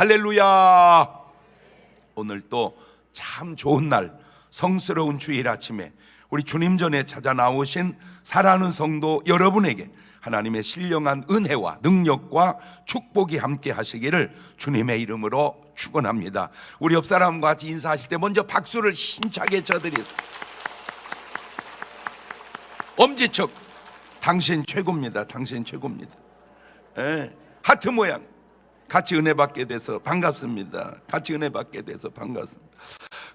할렐루야. 오늘 또 참 좋은 날, 성스러운 주일 아침에 우리 주님 전에 찾아 나오신 사랑하는 성도 여러분에게 하나님의 신령한 은혜와 능력과 축복이 함께 하시기를 주님의 이름으로 축원합니다. 우리 옆 사람과 같이 인사하실 때 먼저 박수를 힘차게 쳐드리세요. 엄지척, 당신 최고입니다. 당신 최고입니다. 하트 모양, 같이 은혜 받게 돼서 반갑습니다. 같이 은혜 받게 돼서 반갑습니다.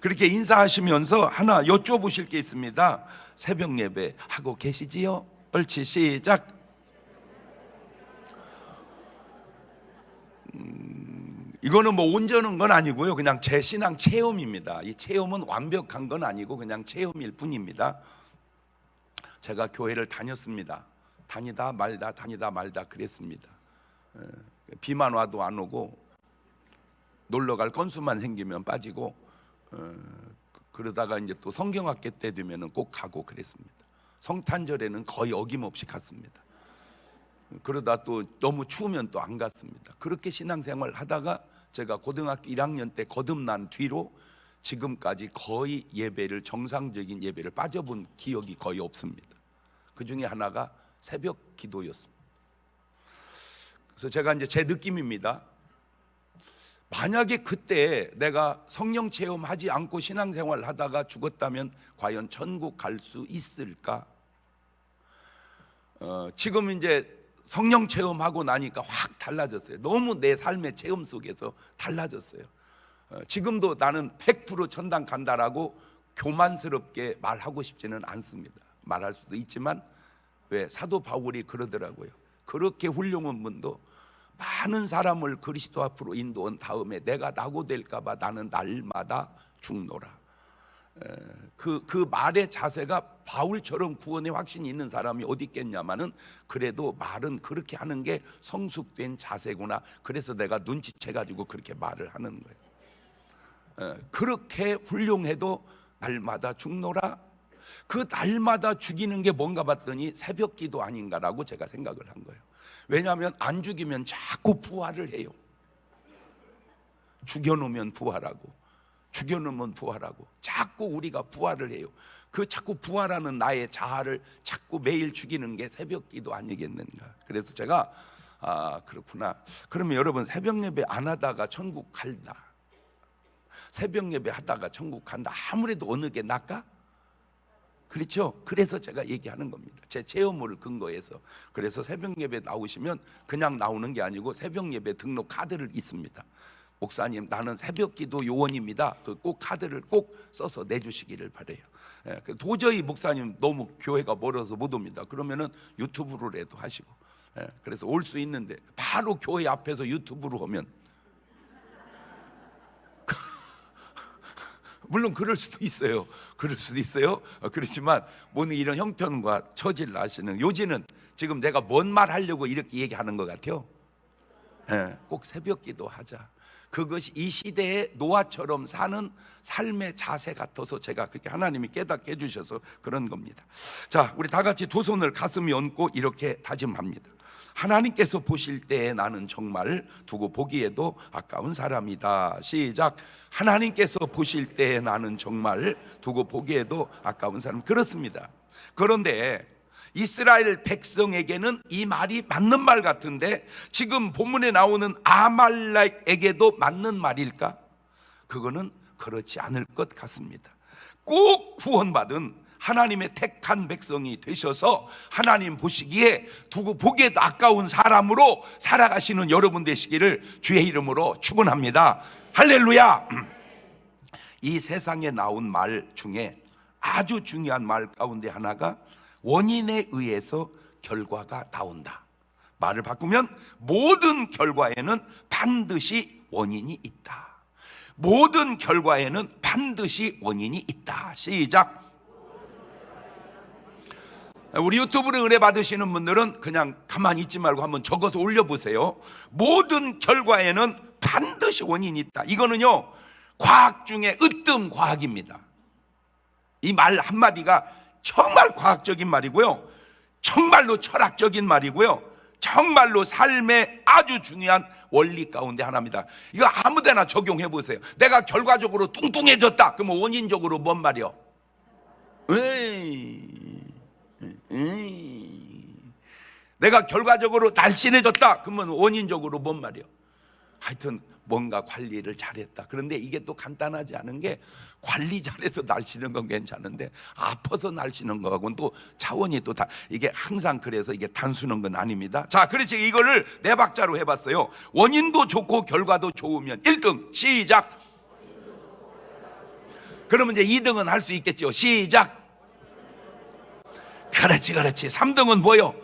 그렇게 인사하시면서 하나 여쭤보실 게 있습니다. 새벽 예배 하고 계시지요? 옳지, 시작. 이거는 뭐 온전한 건 아니고요, 그냥 제 신앙 체험입니다. 이 체험은 완벽한 건 아니고 그냥 체험일 뿐입니다. 제가 교회를 다녔습니다. 다니다 말다 그랬습니다. 비만 와도 안 오고 놀러 갈 건수만 생기면 빠지고, 그러다가 이제 또 성경학교 때 되면은 꼭 가고 그랬습니다. 성탄절에는 거의 어김없이 갔습니다. 그러다 또 너무 추우면 또 안 갔습니다. 그렇게 신앙생활 하다가 제가 고등학교 1학년 때 거듭난 뒤로 지금까지 거의 예배를, 정상적인 예배를 빠져본 기억이 거의 없습니다. 그 중에 하나가 새벽 기도였습니다. 그래서 제가 이제 제 느낌입니다. 만약에 그때 내가 성령 체험하지 않고 신앙생활 하다가 죽었다면 과연 천국 갈 수 있을까? 지금 이제 성령 체험하고 나니까 확 달라졌어요. 너무 내 삶의 체험 속에서 달라졌어요. 지금도 나는 100% 천당 간다라고 교만스럽게 말하고 싶지는 않습니다. 말할 수도 있지만, 왜 사도 바울이 그러더라고요. 그렇게 훌륭한 분도 많은 사람을 그리스도 앞으로 인도한 다음에 내가 낙오될까 봐 나는 날마다 죽노라. 그 말의 자세가 바울처럼 구원의 확신이 있는 사람이 어디 있겠냐마는, 그래도 말은 그렇게 하는 게 성숙된 자세구나. 그래서 내가 눈치채가지고 그렇게 말을 하는 거예요. 그렇게 훌륭해도 날마다 죽노라. 그 날마다 죽이는 게 뭔가 봤더니 새벽 기도 아닌가라고 제가 생각을 한 거예요. 왜냐하면 안 죽이면 자꾸 부활을 해요. 죽여놓으면 부활하고, 죽여놓으면 부활하고, 자꾸 우리가 부활을 해요. 그 자꾸 부활하는 나의 자아를 자꾸 매일 죽이는 게 새벽 기도 아니겠는가. 그래서 제가 그렇구나. 그러면 여러분, 새벽 예배 안 하다가 천국 간다, 새벽 예배 하다가 천국 간다, 아무래도 어느 게 낫까? 그렇죠? 그래서 제가 얘기하는 겁니다. 제 체험을 근거해서. 그래서 새벽 예배 나오시면 그냥 나오는 게 아니고 새벽 예배 등록 카드를 있습니다. 목사님, 나는 새벽 기도 요원입니다. 그 꼭 카드를 꼭 써서 내주시기를 바래요. 도저히 목사님 너무 교회가 멀어서 못 옵니다. 그러면은 유튜브로라도 하시고. 그래서 올 수 있는데 바로 교회 앞에서 유튜브로 오면 물론 그럴 수도 있어요. 그럴 수도 있어요. 그렇지만 뭐는 이런 형편과 처지를 아시는, 요지는 지금 내가 뭔 말 하려고 이렇게 얘기하는 것 같아요. 꼭 새벽 기도 하자. 그것이 이 시대에 노아처럼 사는 삶의 자세 같아서 제가 그렇게 하나님이 깨닫게 해주셔서 그런 겁니다. 자, 우리 다 같이 두 손을 가슴에 얹고 이렇게 다짐합니다. 하나님께서 보실 때에 나는 정말 두고 보기에도 아까운 사람이다. 시작. 하나님께서 보실 때에 나는 정말 두고 보기에도 아까운 사람. 그렇습니다. 그런데 이스라엘 백성에게는 이 말이 맞는 말 같은데, 지금 본문에 나오는 아말렉에게도 맞는 말일까? 그거는 그렇지 않을 것 같습니다. 꼭 구원받은 하나님의 택한 백성이 되셔서 하나님 보시기에 두고 보기에도 아까운 사람으로 살아가시는 여러분 되시기를 주의 이름으로 축원합니다. 할렐루야. 이 세상에 나온 말 중에 아주 중요한 말 가운데 하나가 원인에 의해서 결과가 나온다. 말을 바꾸면 모든 결과에는 반드시 원인이 있다. 모든 결과에는 반드시 원인이 있다. 시작. 우리 유튜브로 은혜 받으시는 분들은 그냥 가만히 있지 말고 한번 적어서 올려보세요. 모든 결과에는 반드시 원인이 있다. 이거는요, 과학 중에 으뜸 과학입니다. 이 말 한마디가 정말 과학적인 말이고요, 정말로 철학적인 말이고요, 정말로 삶의 아주 중요한 원리 가운데 하나입니다. 이거 아무데나 적용해 보세요. 내가 결과적으로 뚱뚱해졌다 그러면 원인적으로 뭔 말이요? 내가 결과적으로 날씬해졌다 그러면 원인적으로 뭔 말이요? 하여튼 뭔가 관리를 잘했다. 그런데 이게 또 간단하지 않은 게, 관리 잘해서 날씬한 건 괜찮은데 아파서 날씬한 거하고는 또 차원이 또 다, 이게 항상 그래서 이게 단순한 건 아닙니다. 자, 그렇지. 이거를 네 박자로 해봤어요. 원인도 좋고 결과도 좋으면 1등 시작. 그러면 이제 2등은 할 수 있겠죠. 시작. 그렇지 3등은 뭐요?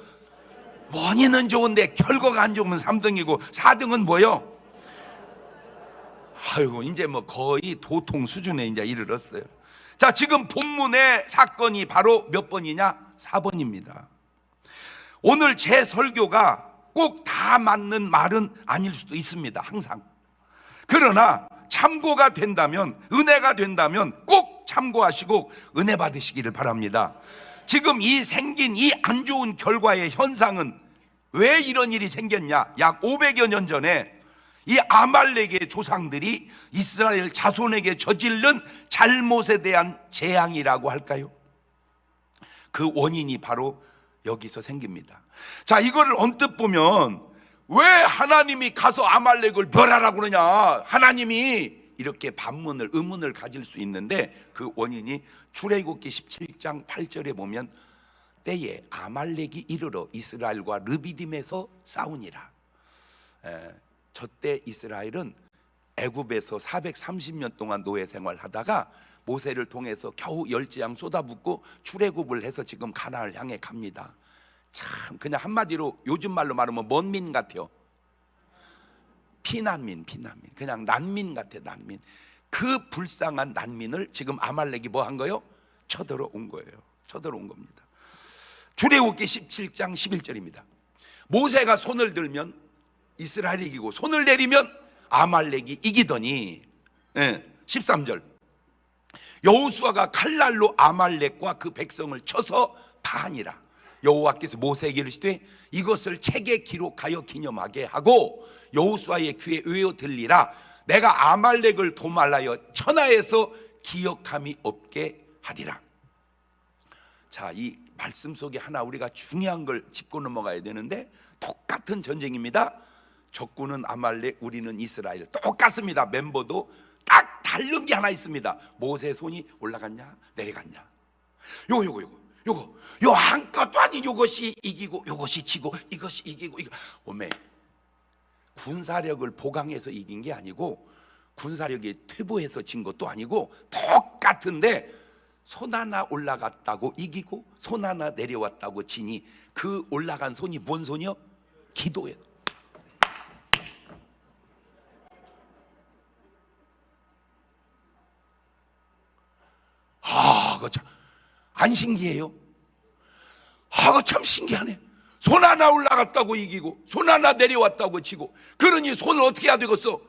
원인은 좋은데 결과가 안 좋으면 3등이고 4등은 뭐요? 아이고, 이제 뭐 거의 도통 수준에 이제 이르렀어요. 자, 지금 본문의 사건이 바로 몇 번이냐? 4번입니다. 오늘 제 설교가 꼭 다 맞는 말은 아닐 수도 있습니다. 항상. 그러나 참고가 된다면, 은혜가 된다면 꼭 참고하시고 은혜 받으시기를 바랍니다. 지금 이 생긴 이 안 좋은 결과의 현상은 왜 이런 일이 생겼냐? 약 500여 년 전에 이 아말렉의 조상들이 이스라엘 자손에게 저지른 잘못에 대한 재앙이라고 할까요? 그 원인이 바로 여기서 생깁니다. 자, 이거를 언뜻 보면 왜 하나님이 가서 아말렉을 멸하라고 그러냐, 하나님이 이렇게 반문을, 의문을 가질 수 있는데, 그 원인이 출애굽기 17장 8절에 보면 때에 아말렉이 이르러 이스라엘과 르비딤에서 싸우니라. 저때 이스라엘은 애굽에서 430년 동안 노예 생활하다가 모세를 통해서 겨우 열지양 쏟아붓고 출애굽을 해서 지금 가나안을 향해 갑니다. 참 그냥 한마디로 요즘 말로 말하면 뭔 민 같아요? 피난민. 그냥 난민 같아, 난민. 그 불쌍한 난민을 지금 아말렉이 뭐 한 거예요? 쳐들어온 거예요. 쳐들어온 겁니다. 출애굽기 17장 11절입니다. 모세가 손을 들면 이스라엘이 이기고 손을 내리면 아말렉이 이기더니, 13절 여호수아가 칼날로 아말렉과 그 백성을 쳐서 파하니라. 여호와께서 모세에게 이르시되 이것을 책에 기록하여 기념하게 하고 여호수아의 귀에 외워 들리라. 내가 아말렉을 도말하여 천하에서 기억함이 없게 하리라. 자, 이 말씀 속에 하나 우리가 중요한 걸 짚고 넘어가야 되는데, 똑같은 전쟁입니다. 적군은 아말렉, 우리는 이스라엘. 똑같습니다. 멤버도 딱 다른 게 하나 있습니다. 모세 손이 올라갔냐 내려갔냐. 요거 한것도 아닌 요것이 이기고 요것이 지고 이것이 이기고 이거. 오메, 군사력을 보강해서 이긴 게 아니고 군사력이 퇴보해서 진 것도 아니고 똑같은데 손 하나 올라갔다고 이기고 손 하나 내려왔다고 지니, 그 올라간 손이 뭔 손이요? 기도예요. 그거 참 안 신기해요? 그거 참 신기하네. 손 하나 올라갔다고 이기고 손 하나 내려왔다고 지고, 그러니 손을 어떻게 해야 되겠어?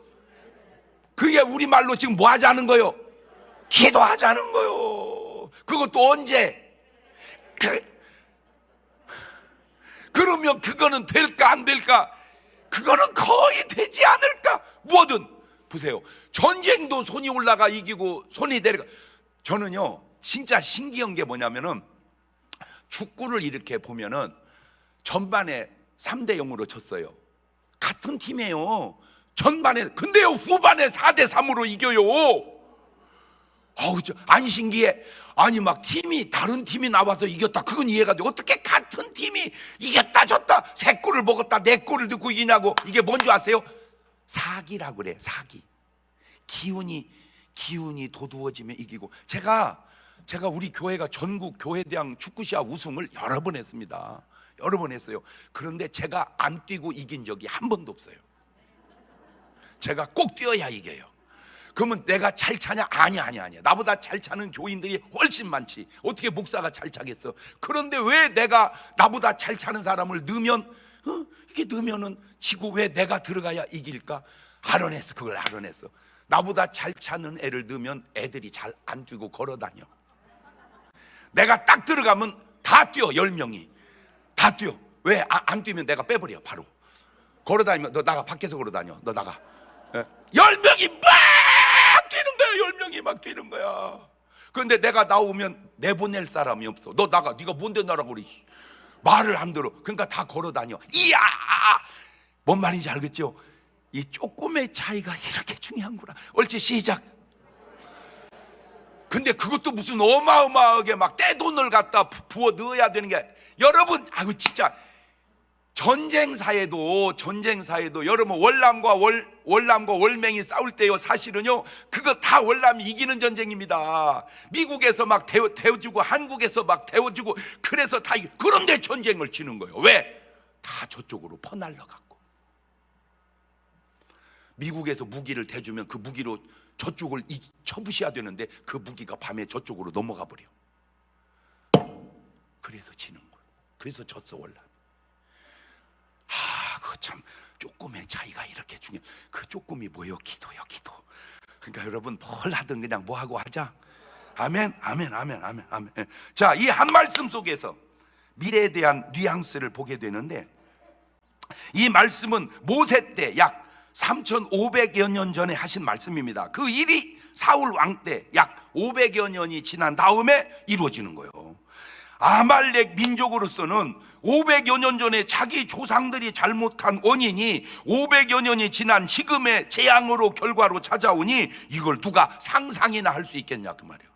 그게 우리말로 지금 뭐 하자는 거요? 기도하자는 거요. 그것도 언제? 그러면 그거는 될까 안 될까? 그거는 거의 되지 않을까? 뭐든 보세요. 전쟁도 손이 올라가 이기고 손이 내려가. 저는요 진짜 신기한 게 뭐냐면은, 축구를 이렇게 보면은 전반에 3대 0으로 졌어요. 같은 팀이에요. 전반에. 근데요 후반에 4대 3으로 이겨요. 안 신기해? 아니 막 팀이 다른 팀이 나와서 이겼다, 그건 이해가 돼. 어떻게 같은 팀이 이겼다 졌다 3골을 먹었다 4골을 넣고 이기냐고. 이게 뭔지 아세요? 사기라고 그래. 사기. 기운이 도두어지면 이기고. 제가 우리 교회가 전국 교회대항 축구시합 우승을 여러 번 했습니다. 여러 번 했어요. 그런데 제가 안 뛰고 이긴 적이 한 번도 없어요. 제가 꼭 뛰어야 이겨요. 그러면 내가 잘 차냐? 아니야. 나보다 잘 차는 교인들이 훨씬 많지. 어떻게 목사가 잘 차겠어? 그런데 왜 내가 나보다 잘 차는 사람을 넣으면, 이게 넣으면은 지고 왜 내가 들어가야 이길까? 알아냈어. 그걸 알아냈어. 나보다 잘 차는 애를 넣으면 애들이 잘 안 뛰고 걸어 다녀. 내가 딱 들어가면 다 뛰어. 10명이 다 뛰어. 왜 안 뛰면 내가 빼버려. 바로 걸어다니면 너 나가. 밖에서 걸어다녀. 너 나가. 10명이 막 뛰는 거야. 10명이 막 뛰는 거야. 그런데 내가 나오면 내보낼 사람이 없어. 너 나가. 네가 뭔데 나라고 그래. 말을 안 들어. 그러니까 다 걸어다녀. 이야, 뭔 말인지 알겠죠? 이 조금의 차이가 이렇게 중요한구나. 옳지, 시작. 근데 그것도 무슨 어마어마하게 막 떼돈을 갖다 부어 넣어야 되는 게, 여러분, 아유 진짜 전쟁사에도 여러분 월남과 월맹이 싸울 때요, 사실은요 그거 다 월남이 이기는 전쟁입니다. 미국에서 막 태워주고 한국에서 막 태워주고, 그래서 다 그런데 전쟁을 치는 거예요. 왜? 다 저쪽으로 퍼날러 갖고. 미국에서 무기를 대주면 그 무기로 저쪽을 쳐부셔야 되는데 그 무기가 밤에 저쪽으로 넘어가 버려. 그래서 지는 거예요. 그래서 졌어 월남. 그 참 조금의 차이가 이렇게 중요해. 그 조금이 뭐예요? 기도요, 기도. 그러니까 여러분 뭘 하든 그냥 뭐 하고 하자. 아멘, 아멘, 아멘, 아멘, 아멘. 자, 이 한 말씀 속에서 미래에 대한 뉘앙스를 보게 되는데, 이 말씀은 모세 때 약 3,500여 년 전에 하신 말씀입니다. 그 일이 사울 왕 때 약 500여 년이 지난 다음에 이루어지는 거예요. 아말렉 민족으로서는 500여 년 전에 자기 조상들이 잘못한 원인이 500여 년이 지난 지금의 재앙으로 결과로 찾아오니 이걸 누가 상상이나 할 수 있겠냐 그 말이에요.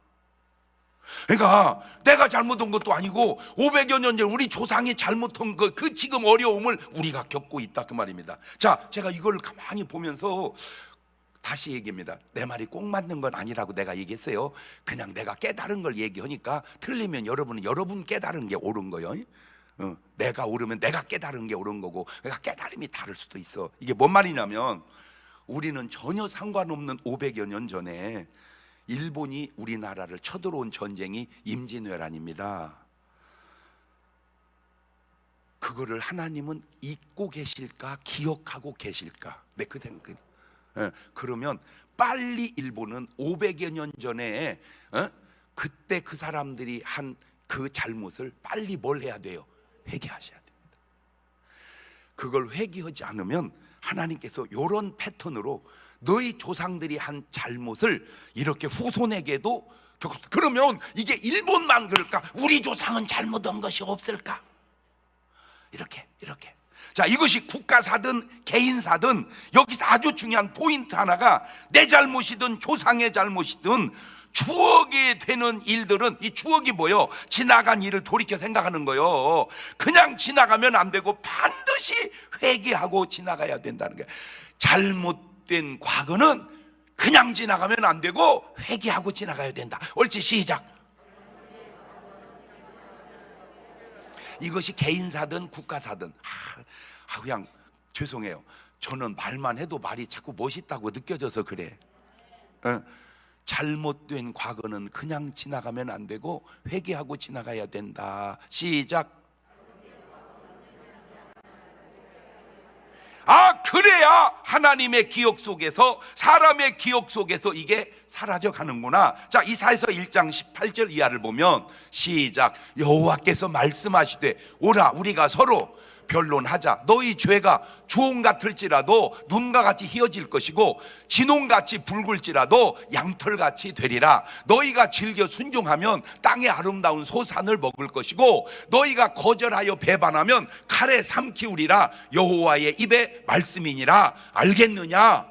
그러니까 내가 잘못한 것도 아니고 500여 년 전 우리 조상이 잘못한 그 지금 어려움을 우리가 겪고 있다 그 말입니다. 자, 제가 이걸 가만히 보면서 다시 얘기합니다. 내 말이 꼭 맞는 건 아니라고 내가 얘기했어요. 그냥 내가 깨달은 걸 얘기하니까 틀리면 여러분은 여러분 깨달은 게 옳은 거예요. 내가 옳으면 내가 깨달은 게 옳은 거고, 그러니까 깨달음이 다를 수도 있어. 이게 뭔 말이냐면, 우리는 전혀 상관없는 500여 년 전에 일본이 우리나라를 쳐들어온 전쟁이 임진왜란입니다. 그거를 하나님은 잊고 계실까 기억하고 계실까? 그 생각. 그러면 빨리 일본은 500여 년 전에 그때 그 사람들이 한 그 잘못을 빨리 뭘 해야 돼요? 회개하셔야 됩니다. 그걸 회개하지 않으면 하나님께서 이런 패턴으로 너희 조상들이 한 잘못을 이렇게 후손에게도 겪었어. 그러면 이게 일본만 그럴까? 우리 조상은 잘못한 것이 없을까? 이렇게. 자, 이것이 국가사든 개인사든 여기서 아주 중요한 포인트 하나가, 내 잘못이든 조상의 잘못이든 추억이 되는 일들은, 이 추억이 뭐요? 지나간 일을 돌이켜 생각하는 거요. 그냥 지나가면 안 되고 반드시 회개하고 지나가야 된다는 거예요. 잘못된 과거는 그냥 지나가면 안 되고 회개하고 지나가야 된다. 옳지, 시작. 이것이 개인사든 국가사든. 그냥 죄송해요. 저는 말만 해도 말이 자꾸 멋있다고 느껴져서 그래. 잘못된 과거는 그냥 지나가면 안 되고 회개하고 지나가야 된다. 시작. 그래야 하나님의 기억 속에서, 사람의 기억 속에서 이게 사라져 가는구나. 자, 이사야서 1장 18절 이하를 보면, 시작. 여호와께서 말씀하시되, 오라 우리가 서로 변론하자. 너희 죄가 주홍 같을지라도 눈과 같이 희어질 것이고 진홍같이 붉을지라도 양털같이 되리라. 너희가 즐겨 순종하면 땅의 아름다운 소산을 먹을 것이고 너희가 거절하여 배반하면 칼에 삼키우리라. 여호와의 입의 말씀이니라. 알겠느냐?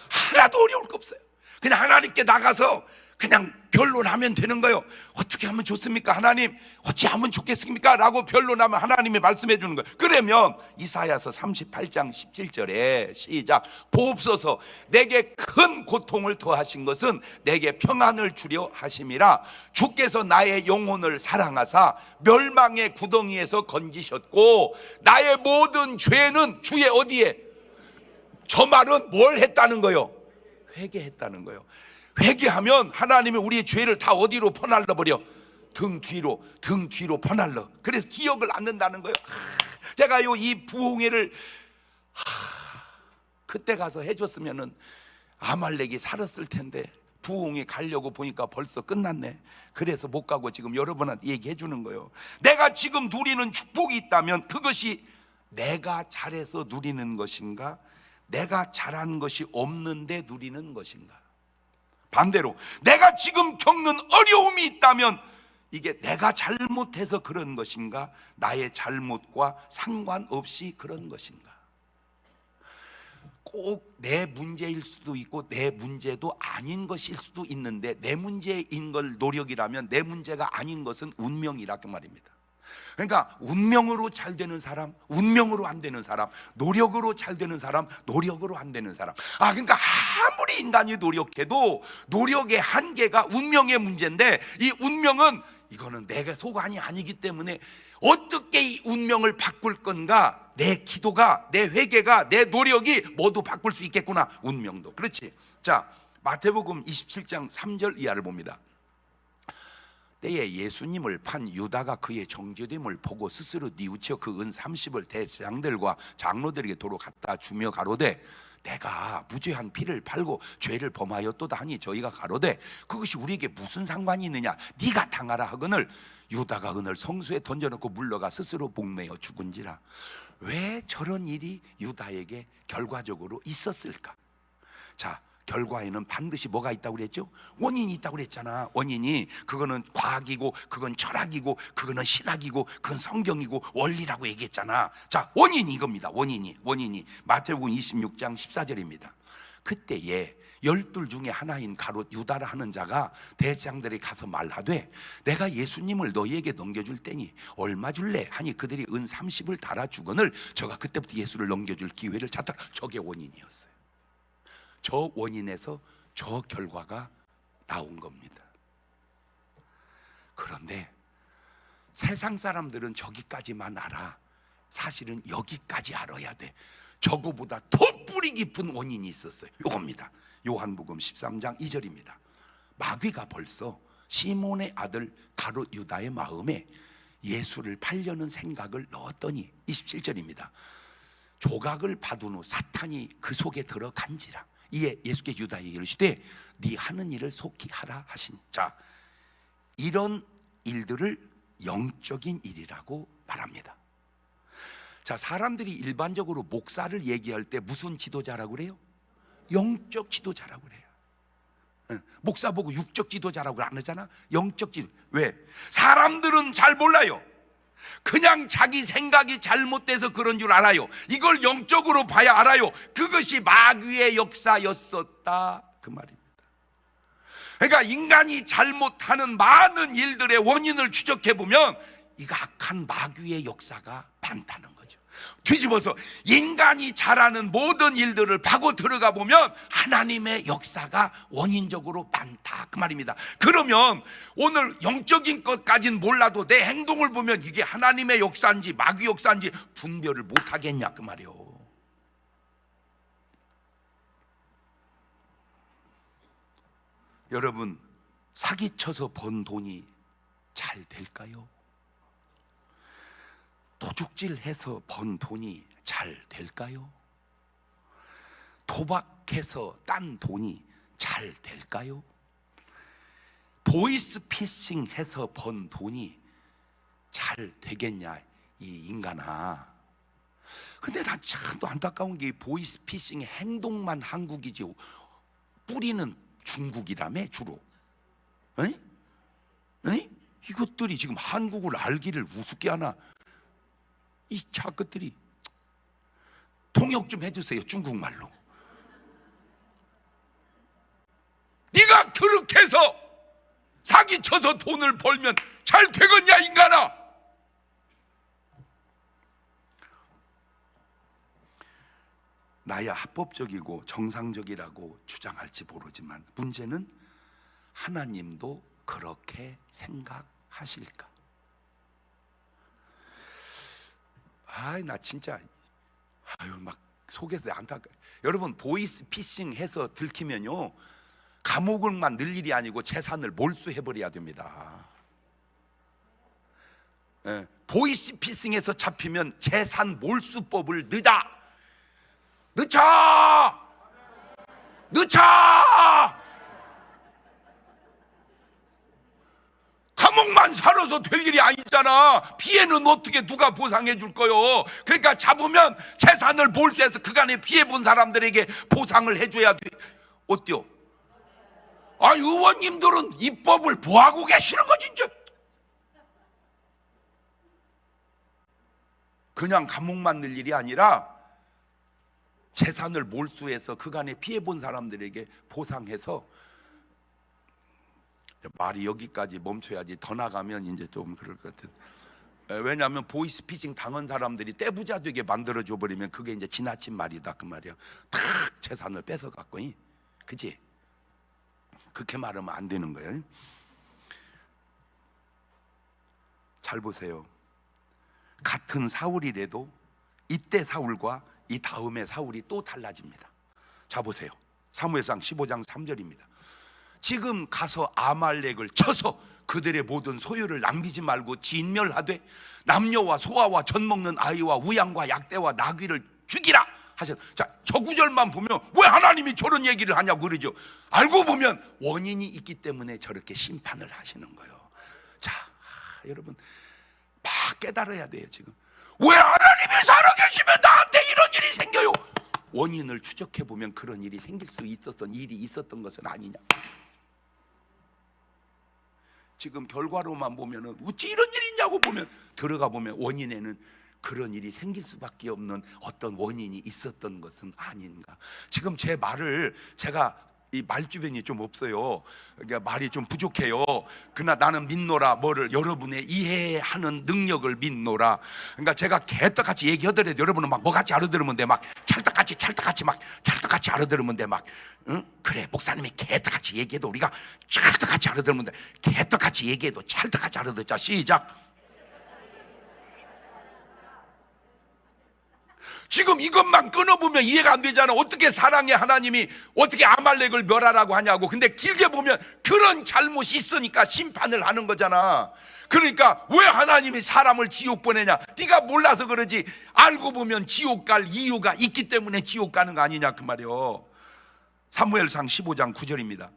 하나도 어려울 거 없어요. 그냥 하나님께 나가서 그냥 변론하면 되는 거예요. 어떻게 하면 좋습니까? 하나님, 어찌 하면 좋겠습니까? 라고 변론하면 하나님이 말씀해 주는 거예요. 그러면 이사야서 38장 17절에 시작. 보옵소서, 내게 큰 고통을 더하신 것은 내게 평안을 주려 하심이라. 주께서 나의 영혼을 사랑하사 멸망의 구덩이에서 건지셨고 나의 모든 죄는 주의 어디에? 저 말은 뭘 했다는 거예요? 회개했다는 거예요. 회개하면 하나님이 우리의 죄를 다 어디로 퍼날러 버려? 등 뒤로 퍼날러. 그래서 기억을 않는다는 거예요. 제가요 이 부흥회를 그때 가서 해줬으면은 아말렉이 살았을 텐데 부흥에 가려고 보니까 벌써 끝났네. 그래서 못 가고 지금 여러분한테 얘기해 주는 거예요. 내가 지금 누리는 축복이 있다면 그것이 내가 잘해서 누리는 것인가, 내가 잘한 것이 없는데 누리는 것인가. 반대로 내가 지금 겪는 어려움이 있다면 이게 내가 잘못해서 그런 것인가, 나의 잘못과 상관없이 그런 것인가. 꼭 내 문제일 수도 있고 내 문제도 아닌 것일 수도 있는데, 내 문제인 걸 노력이라면 내 문제가 아닌 것은 운명이라 그 말입니다. 그러니까 운명으로 잘 되는 사람, 운명으로 안 되는 사람, 노력으로 잘 되는 사람, 노력으로 안 되는 사람. 그러니까 아무리 인간이 노력해도 노력의 한계가 운명의 문제인데, 이 운명은 이거는 내가 소관이 아니기 때문에 어떻게 이 운명을 바꿀 건가, 내 기도가, 내 회개가, 내 노력이 모두 바꿀 수 있겠구나. 운명도 그렇지. 자, 마태복음 27장 3절 이하를 봅니다. 때에 예수님을 판 유다가 그의 정죄됨을 보고 스스로 뉘우쳐 그 은 30을 대장들과 장로들에게 도로 갖다 주며 가로되, 내가 무죄한 피를 팔고 죄를 범하였도다 하니 저희가 가로되 그것이 우리에게 무슨 상관이 있느냐, 네가 당하라 하거늘 유다가 은을 성수에 던져놓고 물러가 스스로 목매어 죽은지라. 왜 저런 일이 유다에게 결과적으로 있었을까? 자, 결과에는 반드시 뭐가 있다고 그랬죠? 원인이 있다고 그랬잖아. 원인이, 그거는 과학이고 그건 철학이고 그거는 신학이고 그건 성경이고 원리라고 얘기했잖아. 자, 원인이 이겁니다. 원인이 마태복음 26장 14절입니다 그때에 12 중에 하나인 가롯 유다라 하는 자가 대장들이 가서 말하되, 내가 예수님을 너희에게 넘겨줄 때니 얼마 줄래 하니 그들이 은 30을 달아주거늘 저가 그때부터 예수를 넘겨줄 기회를 찾더라. 저게 원인이었어요. 저 원인에서 저 결과가 나온 겁니다. 그런데 세상 사람들은 저기까지만 알아. 사실은 여기까지 알아야 돼. 저거보다 더 뿌리 깊은 원인이 있었어요. 요겁니다. 요한복음 13장 2절입니다 마귀가 벌써 시몬의 아들 가롯 유다의 마음에 예수를 팔려는 생각을 넣었더니 27절입니다 조각을 받은 후 사탄이 그 속에 들어간지라. 이에 예수께 유다에게 이르시되 네 하는 일을 속히 하라 하시니. 자, 이런 일들을 영적인 일이라고 말합니다. 자, 사람들이 일반적으로 목사를 얘기할 때 무슨 지도자라고 그래요? 영적 지도자라고 그래요. 목사 보고 육적 지도자라고 안 하잖아. 영적 지도. 왜? 사람들은 잘 몰라요. 그냥 자기 생각이 잘못돼서 그런 줄 알아요. 이걸 영적으로 봐야 알아요. 그것이 마귀의 역사였었다 그 말입니다. 그러니까 인간이 잘못하는 많은 일들의 원인을 추적해 보면 이 악한 마귀의 역사가 많다는 거죠. 뒤집어서 인간이 잘하는 모든 일들을 파고 들어가 보면 하나님의 역사가 원인적으로 많다 그 말입니다. 그러면 오늘 영적인 것까지는 몰라도 내 행동을 보면 이게 하나님의 역사인지 마귀 역사인지 분별을 못하겠냐 그 말이에요. 여러분, 사기쳐서 번 돈이 잘 될까요? 도둑질해서 번 돈이 잘 될까요? 도박해서 딴 돈이 잘 될까요? 보이스피싱해서 번 돈이 잘 되겠냐 이 인간아. 근데 난 참 또 안타까운 게 보이스피싱의 행동만 한국이지 뿌리는 중국이라며 주로. 에이? 에이? 이것들이 지금 한국을 알기를 우습게 하나. 이 자것들이 통역 좀 해주세요. 중국말로. 네가 그렇게 해서 사기쳐서 돈을 벌면 잘 되겠냐 인간아. 나야 합법적이고 정상적이라고 주장할지 모르지만 문제는 하나님도 그렇게 생각하실까? 나 진짜 막 속에서 안타까워. 여러분, 보이스피싱 해서 들키면요 감옥을만 늘 일이 아니고 재산을 몰수해버려야 됩니다. 보이스피싱에서 잡히면 재산 몰수법을 늦춰! 살아서 될 일이 아니잖아. 피해는 어떻게 누가 보상해 줄 거요? 그러니까 잡으면 재산을 몰수해서 그간에 피해 본 사람들에게 보상을 해줘야 돼. 어때요? 아, 의원님들은 입법을 뭐하고 계시는 거지 진짜? 그냥 감옥만 늘 일이 아니라 재산을 몰수해서 그간에 피해 본 사람들에게 보상해서. 말이 여기까지 멈춰야지 더 나가면 이제 좀 그럴 것 같은. 왜냐하면 보이스피싱 당한 사람들이 떼부자 되게 만들어줘 버리면 그게 이제 지나친 말이다 그 말이야. 탁 재산을 뺏어 갖고, 그지? 그렇게 말하면 안 되는 거예요. 잘 보세요. 같은 사울이라도 이때 사울과 이 다음에 사울이 또 달라집니다. 자 보세요. 사무엘상 15장 3절입니다. 지금 가서 아말렉을 쳐서 그들의 모든 소유를 남기지 말고 진멸하되 남녀와 소아와 젖 먹는 아이와 우양과 약대와 나귀를 죽이라 하셨. 자, 저 구절만 보면 왜 하나님이 저런 얘기를 하냐고 그러죠. 알고 보면 원인이 있기 때문에 저렇게 심판을 하시는 거예요. 자, 여러분 막 깨달아야 돼요. 지금 왜 하나님이 살아계시면 나한테 이런 일이 생겨요? 원인을 추적해 보면 그런 일이 생길 수 있었던 일이 있었던 것은 아니냐. 지금 결과로만 보면은 어찌 이런 일이 있냐고 보면 들어가 보면 원인에는 그런 일이 생길 수밖에 없는 어떤 원인이 있었던 것은 아닌가. 지금 제 말을 제가 이 말주변이 좀 없어요. 그러니까 말이 좀 부족해요. 그러나 나는 믿노라 뭐를 여러분의 이해하는 능력을 믿노라. 그러니까 제가 개떡같이 얘기하더라도 여러분은 막 뭐같이 알아들으면 돼. 막 찰떡같이 막 찰떡같이 알아들으면 돼. 막 응? 그래 목사님이 개떡같이 얘기해도 우리가 찰떡같이 알아들으면 돼. 개떡같이 얘기해도 찰떡같이 알아듣자. 시작. 지금 이것만 끊어보면 이해가 안 되잖아. 어떻게 사랑의 하나님이 어떻게 아말렉을 멸하라고 하냐고. 근데 길게 보면 그런 잘못이 있으니까 심판을 하는 거잖아. 그러니까 왜 하나님이 사람을 지옥 보내냐? 네가 몰라서 그러지. 알고 보면 지옥 갈 이유가 있기 때문에 지옥 가는 거 아니냐 그 말이요. 사무엘상 15장 9절입니다.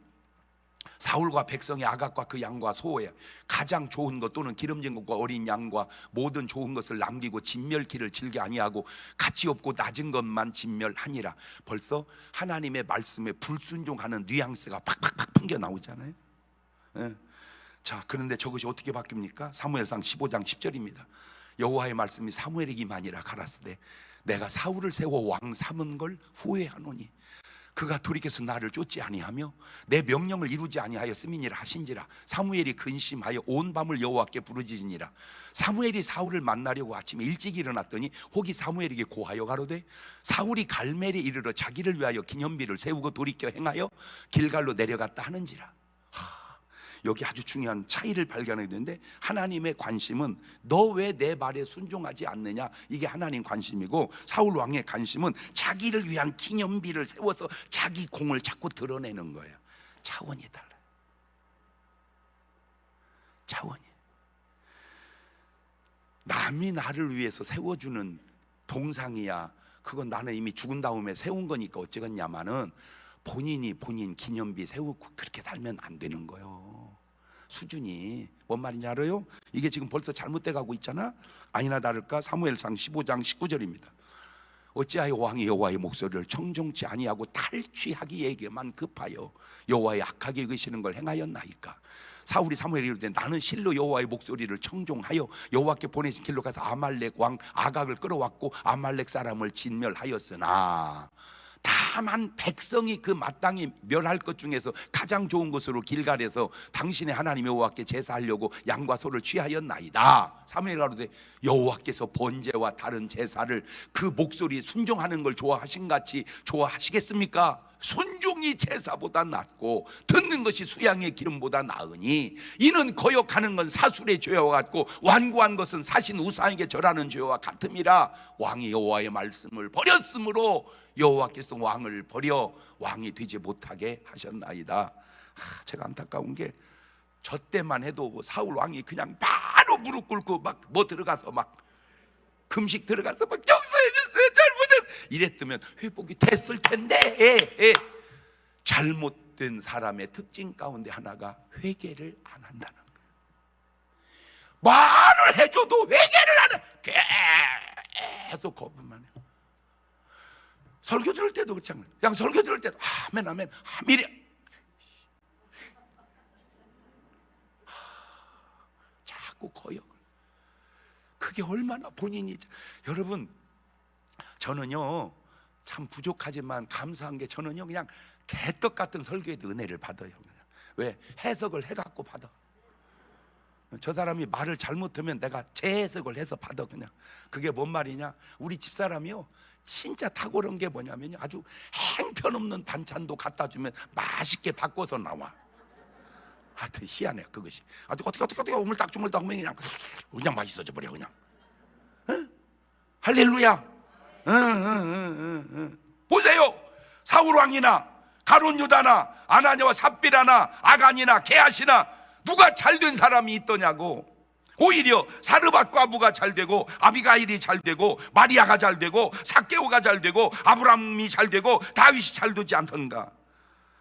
사울과 백성의 아각과 그 양과 소에 가장 좋은 것 또는 기름진 것과 어린 양과 모든 좋은 것을 남기고 진멸기를 즐겨 아니하고 가치 없고 낮은 것만 진멸하니라. 벌써 하나님의 말씀에 불순종하는 뉘앙스가 팍팍팍 풍겨 나오잖아요. 자, 그런데 저것이 어떻게 바뀝니까? 사무엘상 15장 10절입니다. 여호와의 말씀이 사무엘에게 임하니라 가라사대 내가 사울을 세워 왕 삼은 걸 후회하노니 그가 돌이켜서 나를 쫓지 아니하며 내 명령을 이루지 아니하였음이니라 하신지라. 사무엘이 근심하여 온 밤을 여호와께 부르짖으니라. 사무엘이 사울을 만나려고 아침에 일찍 일어났더니 혹이 사무엘에게 고하여 가로되 사울이 갈멜에 이르러 자기를 위하여 기념비를 세우고 돌이켜 행하여 길갈로 내려갔다 하는지라. 여기 아주 중요한 차이를 발견하게 되는데 하나님의 관심은 너 왜 내 말에 순종하지 않느냐, 이게 하나님 관심이고 사울 왕의 관심은 자기를 위한 기념비를 세워서 자기 공을 자꾸 드러내는 거예요. 차원이 달라요. 차원이. 남이 나를 위해서 세워주는 동상이야 그건 나는 이미 죽은 다음에 세운 거니까 어쩌겠냐마는 본인이 본인 기념비 세우고 그렇게 살면 안 되는 거예요. 수준이 뭔 말인지 알아요? 이게 지금 벌써 잘못돼 가고 있잖아. 아니나 다를까 사무엘상 15장 19절입니다. 어찌하여 왕이 여호와의 목소리를 청종치 아니하고 탈취하기에게만 급하여 여호와의 악하게 여기시는 걸 행하였나이까. 사울이 사무엘에게 이르되 나는 실로 여호와의 목소리를 청종하여 여호와께 보내신 길로 가서 아말렉 왕 아각을 끌어왔고 아말렉 사람을 진멸하였으나 다만 백성이 그 마땅히 멸할 것 중에서 가장 좋은 것으로 길갈에서 당신의 하나님 여호와께 제사하려고 양과 소를 취하였나이다. 사무엘이 가로되 여호와께서 번제와 다른 제사를 그 목소리에 순종하는 걸 좋아하신 같이 좋아하시겠습니까? 순종이 제사보다 낫고 듣는 것이 수양의 기름보다 나으니 이는 거역하는 건 사술의 죄와 같고 완고한 것은 사신 우상에게 절하는 죄와 같음이라. 왕이 여호와의 말씀을 버렸으므로 여호와께서 왕을 버려 왕이 되지 못하게 하셨나이다. 제가 안타까운 게 저 때만 해도 사울 왕이 그냥 바로 무릎 꿇고 막 뭐 들어가서 막 금식 들어가서 막 용서해 주세요 잘못했어 이랬으면 회복이 됐을 텐데 잘못된 사람의 특징 가운데 하나가 회개를 안 한다는 거예요. 말을 해줘도 회개를 안 해. 계속 거부만 해요. 설교 들을 때도 그렇잖아요. 그냥 설교 들을 때도 아멘 아멘 아미리 자꾸 거역을. 그게 얼마나 본인이. 여러분, 저는요 참 부족하지만 감사한 게, 저는요 그냥 개떡 같은 설교에도 은혜를 받아요. 그냥. 왜? 해석을 해갖고 받아. 저 사람이 말을 잘못하면 내가 재해석을 해서 받아. 그냥. 그게 뭔 말이냐, 우리 집사람이요 진짜 탁월한 게 뭐냐면요, 아주 행편없는 반찬도 갖다 주면 맛있게 바꿔서 나와. 하여튼 희한해 그것이. 아주 어떻게 오물딱주물딱 그냥 맛있어져 버려 그냥. 응? 할렐루야. 보세요. 사울왕이나 가룟 유다나 아나니아와 삽비라나 아간이나 게하시나 누가 잘된 사람이 있더냐고. 오히려 사르밧 과부가 잘되고 아비가일이 잘되고 마리아가 잘되고 삭개오가 잘되고 아브라함이 잘되고 다윗이 잘되지 않던가.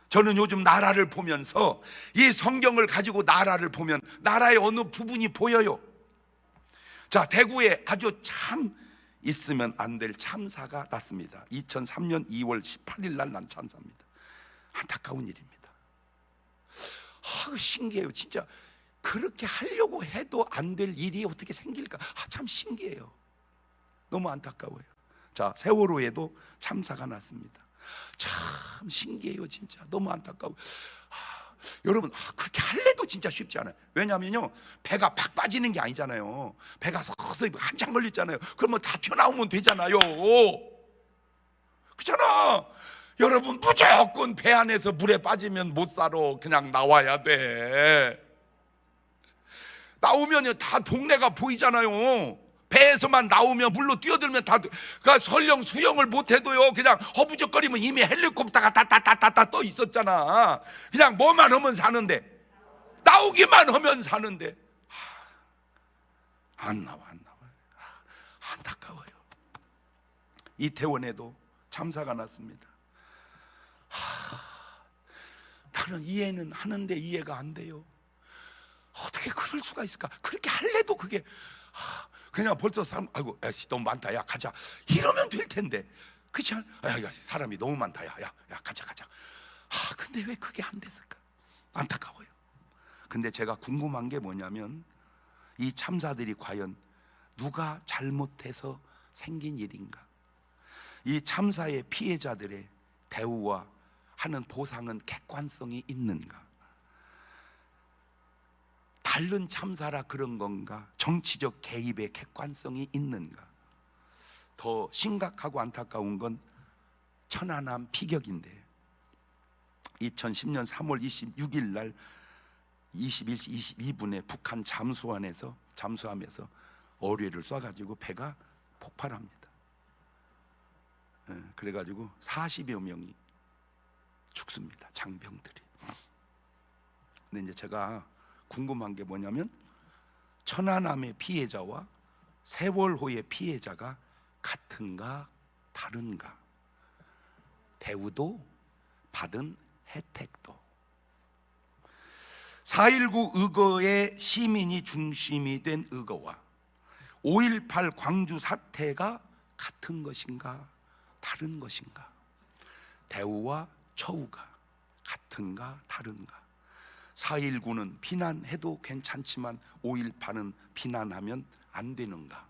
저는 요즘 나라를 보면서, 이 성경을 가지고 나라를 보면 나라의 어느 부분이 보여요. 자, 대구에 아주 참 있으면 안 될 참사가 났습니다. 2003년 2월 18일 날 난 참사입니다. 안타까운 일입니다. 신기해요. 진짜 그렇게 하려고 해도 안 될 일이 어떻게 생길까? 참 신기해요. 너무 안타까워요. 자, 세월호에도 참사가 났습니다. 참 신기해요. 진짜 너무 안타까워요. 여러분, 그렇게 할래도 진짜 쉽지 않아요. 왜냐하면요, 배가 팍 빠지는 게 아니잖아요. 배가 서서히 한참 걸리잖아요. 그러면 다 튀어나오면 되잖아요. 그렇잖아. 여러분, 무조건 배 안에서 물에 빠지면 못 살아. 그냥 나와야 돼. 나오면 다 동네가 보이잖아요. 배에서만 나오면, 물로 뛰어들면 다, 그러니까 설령 수영을 못해도요 그냥 허부적거리면 이미 헬리콥터가 따따따따따 떠 있었잖아. 그냥 뭐만 하면 사는데, 나오기만 하면 사는데 안 나와. 안타까워요. 이태원에도 참사가 났습니다. 나는 이해는 하는데 이해가 안 돼요. 어떻게 그럴 수가 있을까? 그렇게 할래도 그게 그냥 벌써 아이고 야, 너무 많다, 야 가자, 이러면 될 텐데, 그렇지 않아? 야, 사람이 너무 많다, 야 가자. 근데 왜 그게 안 됐을까? 안타까워요. 근데 제가 궁금한 게 뭐냐면, 이 참사들이 과연 누가 잘못해서 생긴 일인가? 이 참사의 피해자들의 대우와 하는 보상은 객관성이 있는가? 다른 참사라 그런 건가? 정치적 개입의 객관성이 있는가? 더 심각하고 안타까운 건 천안함 피격인데, 2010년 3월 26일 날 21시 22분에 북한 잠수함에서 어뢰를 쏴가지고 배가 폭발합니다. 그래가지고 40여 명이 죽습니다. 장병들이. 근데 이제 제가 궁금한 게 뭐냐면, 천안함의 피해자와 세월호의 피해자가 같은가 다른가? 대우도 받은 혜택도. 4.19 의거의 시민이 중심이 된 의거와 5.18 광주 사태가 같은 것인가 다른 것인가? 대우와 처우가 같은가 다른가? 4.19는 비난해도 괜찮지만 5.18은 비난하면 안 되는가?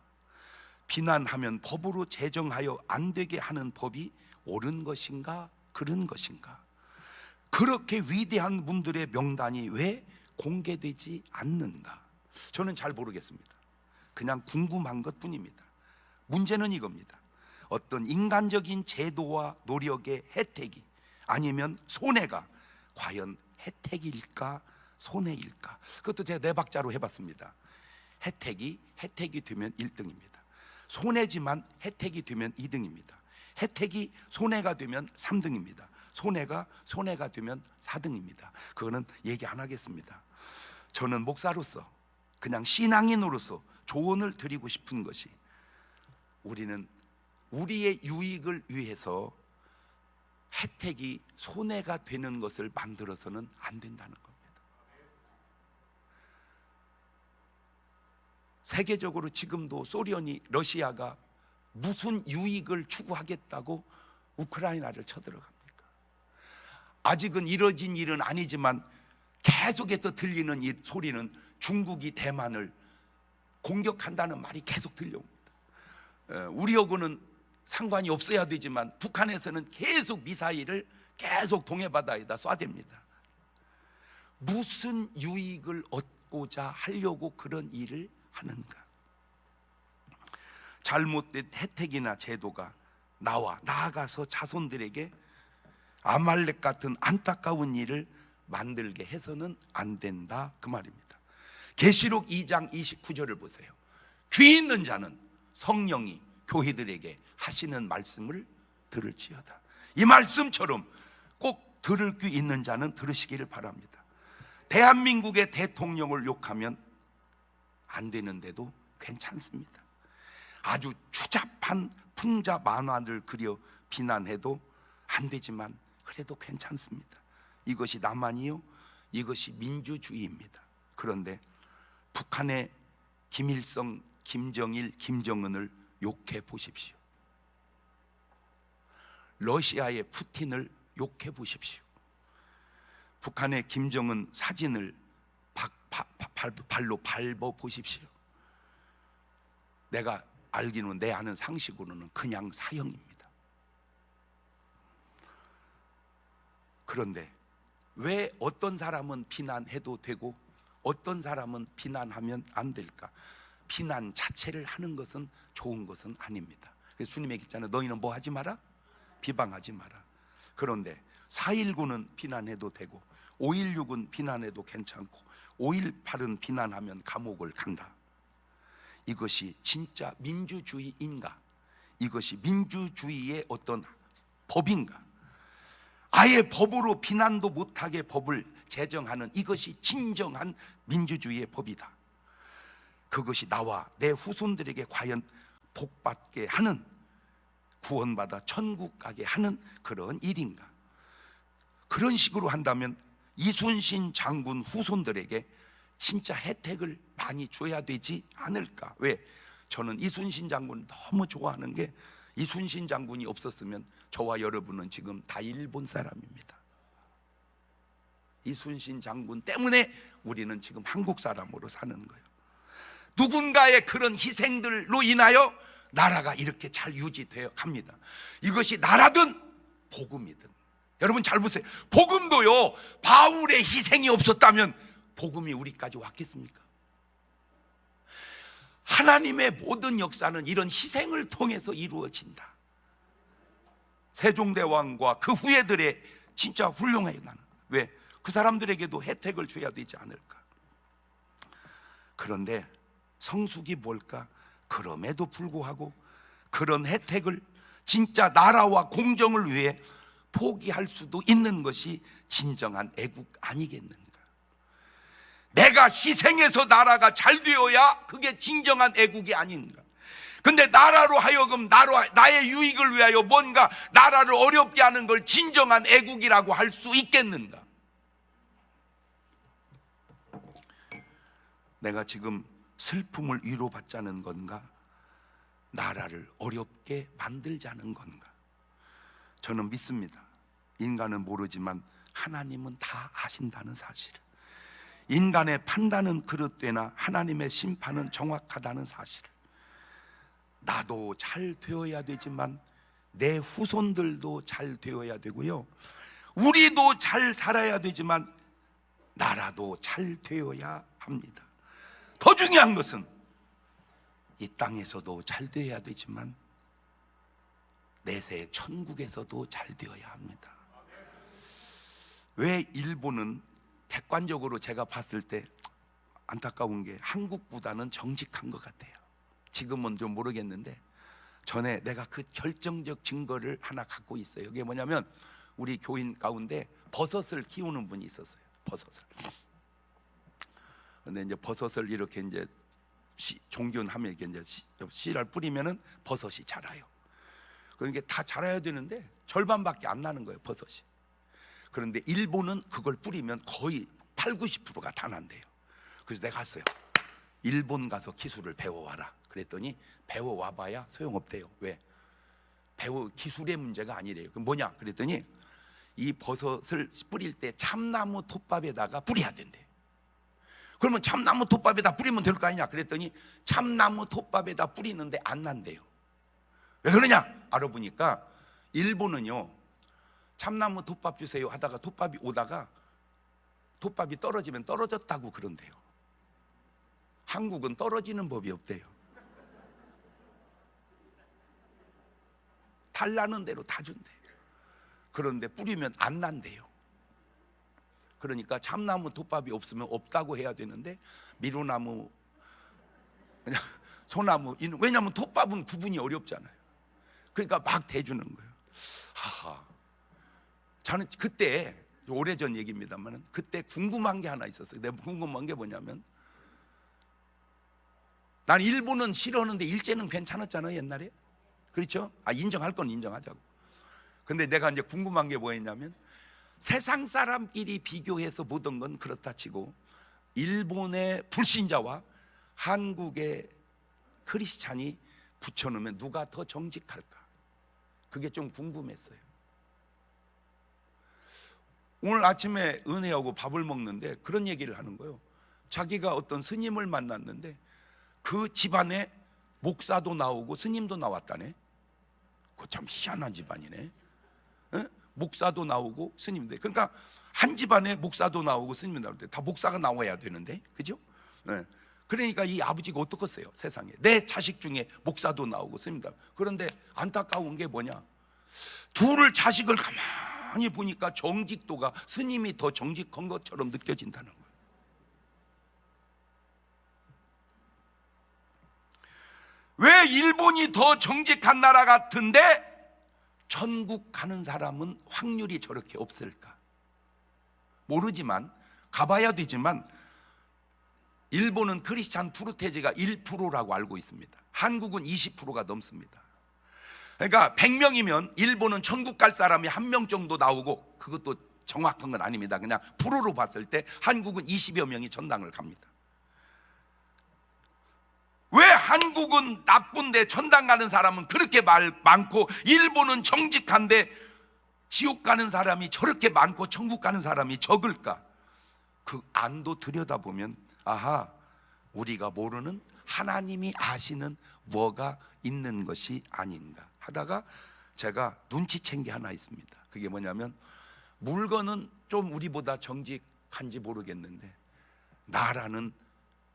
비난하면 법으로 제정하여 안 되게 하는 법이 옳은 것인가 그런 것인가? 그렇게 위대한 분들의 명단이 왜 공개되지 않는가? 저는 잘 모르겠습니다. 그냥 궁금한 것뿐입니다. 문제는 이겁니다. 어떤 인간적인 제도와 노력의 혜택이 아니면 손해가 과연 혜택일까 손해일까? 그것도 제가 네 박자로 해봤습니다. 혜택이 되면 1등입니다. 손해지만 혜택이 되면 2등입니다. 혜택이 손해가 되면 3등입니다. 손해가 되면 4등입니다. 그거는 얘기 안 하겠습니다. 저는 목사로서, 그냥 신앙인으로서 조언을 드리고 싶은 것이, 우리는 우리의 유익을 위해서 혜택이 손해가 되는 것을 만들어서는 안 된다는 겁니다. 세계적으로 지금도 소련이, 러시아가 무슨 유익을 추구하겠다고 우크라이나를 쳐들어갑니까? 아직은 이뤄진 일은 아니지만 계속해서 들리는 이 소리는 중국이 대만을 공격한다는 말이 계속 들려옵니다. 우리하고는 상관이 없어야 되지만 북한에서는 계속 미사일을 계속 동해바다에다 쏴댑니다. 무슨 유익을 얻고자 하려고 그런 일을 하는가? 잘못된 혜택이나 제도가 나아가서 자손들에게 아말렉 같은 안타까운 일을 만들게 해서는 안 된다, 그 말입니다. 계시록 2장 29절을 보세요. 귀 있는 자는 성령이 교회들에게 하시는 말씀을 들을지어다. 이 말씀처럼 꼭 들을 귀 있는 자는 들으시기를 바랍니다. 대한민국의 대통령을 욕하면 안 되는데도 괜찮습니다. 아주 추잡한 풍자 만화를 그려 비난해도 안 되지만 그래도 괜찮습니다. 이것이 남한이요, 이것이 민주주의입니다. 그런데 북한의 김일성, 김정일, 김정은을 욕해 보십시오. 러시아의 푸틴을 욕해 보십시오. 북한의 김정은 사진을 발로 밟아 보십시오. 내가 알기로는, 내 아는 상식으로는 그냥 사형입니다. 그런데 왜 어떤 사람은 비난해도 되고 어떤 사람은 비난하면 안 될까? 비난 자체를 하는 것은 좋은 것은 아닙니다. 그래서 주님 얘기했잖아요. 너희는 뭐 하지 마라? 비방하지 마라. 그런데 4.19는 비난해도 되고 5.16은 비난해도 괜찮고 5.18은 비난하면 감옥을 간다. 이것이 진짜 민주주의인가? 이것이 민주주의의 어떤 법인가? 아예 법으로 비난도 못하게 법을 제정하는 이것이 진정한 민주주의의 법이다. 그것이 나와 내 후손들에게 과연 복받게 하는, 구원받아 천국 가게 하는 그런 일인가? 그런 식으로 한다면 이순신 장군 후손들에게 진짜 혜택을 많이 줘야 되지 않을까? 왜? 저는 이순신 장군 너무 좋아하는 게, 이순신 장군이 없었으면 저와 여러분은 지금 다 일본 사람입니다. 이순신 장군 때문에 우리는 지금 한국 사람으로 사는 거예요. 누군가의 그런 희생들로 인하여 나라가 이렇게 잘 유지되어 갑니다. 이것이 나라든 복음이든. 여러분 잘 보세요. 복음도요, 바울의 희생이 없었다면 복음이 우리까지 왔겠습니까? 하나님의 모든 역사는 이런 희생을 통해서 이루어진다. 세종대왕과 그 후예들의 진짜 훌륭해요. 나는 왜? 그 사람들에게도 혜택을 줘야 되지 않을까? 그런데 성숙이 뭘까? 그럼에도 불구하고 그런 혜택을 진짜 나라와 공정을 위해 포기할 수도 있는 것이 진정한 애국 아니겠는가? 내가 희생해서 나라가 잘 되어야 그게 진정한 애국이 아닌가? 근데 나라로 하여금 나의 유익을 위하여 뭔가 나라를 어렵게 하는 걸 진정한 애국이라고 할 수 있겠는가? 내가 지금 슬픔을 위로받자는 건가? 나라를 어렵게 만들자는 건가? 저는 믿습니다. 인간은 모르지만 하나님은 다 아신다는 사실을, 인간의 판단은 그릇되나 하나님의 심판은 정확하다는 사실을, 나도 잘 되어야 되지만 내 후손들도 잘 되어야 되고요, 우리도 잘 살아야 되지만 나라도 잘 되어야 합니다. 더 중요한 것은 이 땅에서도 잘 되어야 되지만 내세 천국에서도 잘 되어야 합니다. 왜 일본은 객관적으로 제가 봤을 때 안타까운 게 한국보다는 정직한 것 같아요. 지금은 좀 모르겠는데 전에 내가 그 결정적 증거를 하나 갖고 있어요. 이게 뭐냐면 우리 교인 가운데 버섯을 키우는 분이 있었어요. 버섯을. 근데 이제 버섯을 이렇게 이제 종균하면 이렇게 이제 씨를 뿌리면은 버섯이 자라요. 그러니까 다 자라야 되는데 절반밖에 안 나는 거예요, 버섯이. 그런데 일본은 그걸 뿌리면 거의 80, 90%가 다 난대요. 그래서 내가 갔어요. 일본 가서 기술을 배워와라. 그랬더니 배워와봐야 소용없대요. 왜? 기술의 문제가 아니래요. 그 뭐냐? 그랬더니 이 버섯을 뿌릴 때 참나무 톱밥에다가 뿌려야 된대. 그러면 참나무 톱밥에다 뿌리면 될 거 아니냐? 그랬더니 참나무 톱밥에다 뿌리는데 안 난대요. 왜 그러냐? 알아보니까 일본은요, 참나무 톱밥 주세요 하다가 톱밥이 오다가 톱밥이 떨어지면 떨어졌다고 그런대요. 한국은 떨어지는 법이 없대요. 달라는 대로 다 준대요. 그런데 뿌리면 안 난대요. 그러니까 참나무 톱밥이 없으면 없다고 해야 되는데 미루나무, 그냥 소나무, 왜냐하면 톱밥은 구분이 어렵잖아요. 그러니까 막 대주는 거예요. 하하. 저는 그때, 오래전 얘기입니다만, 그때 궁금한 게 하나 있었어요. 내가 궁금한 게 뭐냐면, 난 일본은 싫어하는데 일제는 괜찮았잖아요, 옛날에. 그렇죠? 인정할 건 인정하자고. 근데 내가 이제 궁금한 게 뭐였냐면, 세상 사람끼리 비교해서 보던 건 그렇다 치고 일본의 불신자와 한국의 크리스찬이 붙여놓으면 누가 더 정직할까? 그게 좀 궁금했어요. 오늘 아침에 은혜하고 밥을 먹는데 그런 얘기를 하는 거예요. 자기가 어떤 스님을 만났는데 그 집안에 목사도 나오고 스님도 나왔다네. 그거 참 희한한 집안이네. 에? 목사도 나오고 스님도. 그러니까 한 집안에 목사도 나오고 스님도 나올 때 다 목사가 나와야 되는데, 그죠? 네. 그러니까 이 아버지가 어떻겠어요? 세상에 내 자식 중에 목사도 나오고 스님도 나오고. 그런데 안타까운 게 뭐냐? 둘을 자식을 가만히 보니까 정직도가 스님이 더 정직한 것처럼 느껴진다는 거예요. 왜 일본이 더 정직한 나라 같은데 천국 가는 사람은 확률이 저렇게 없을까? 모르지만, 가봐야 되지만, 일본은 크리스찬 프루테지가 1%라고 알고 있습니다. 한국은 20%가 넘습니다. 그러니까 100명이면 일본은 천국 갈 사람이 1명 정도 나오고, 그것도 정확한 건 아닙니다. 그냥 프로로 봤을 때 한국은 20여 명이 천당을 갑니다. 왜 한국은 나쁜데 천당 가는 사람은 그렇게 많고 일본은 정직한데 지옥 가는 사람이 저렇게 많고 천국 가는 사람이 적을까? 그 안도 들여다보면 아하, 우리가 모르는 하나님이 아시는 뭐가 있는 것이 아닌가 하다가 제가 눈치챈 게 하나 있습니다. 그게 뭐냐면, 물건은 좀 우리보다 정직한지 모르겠는데 나라는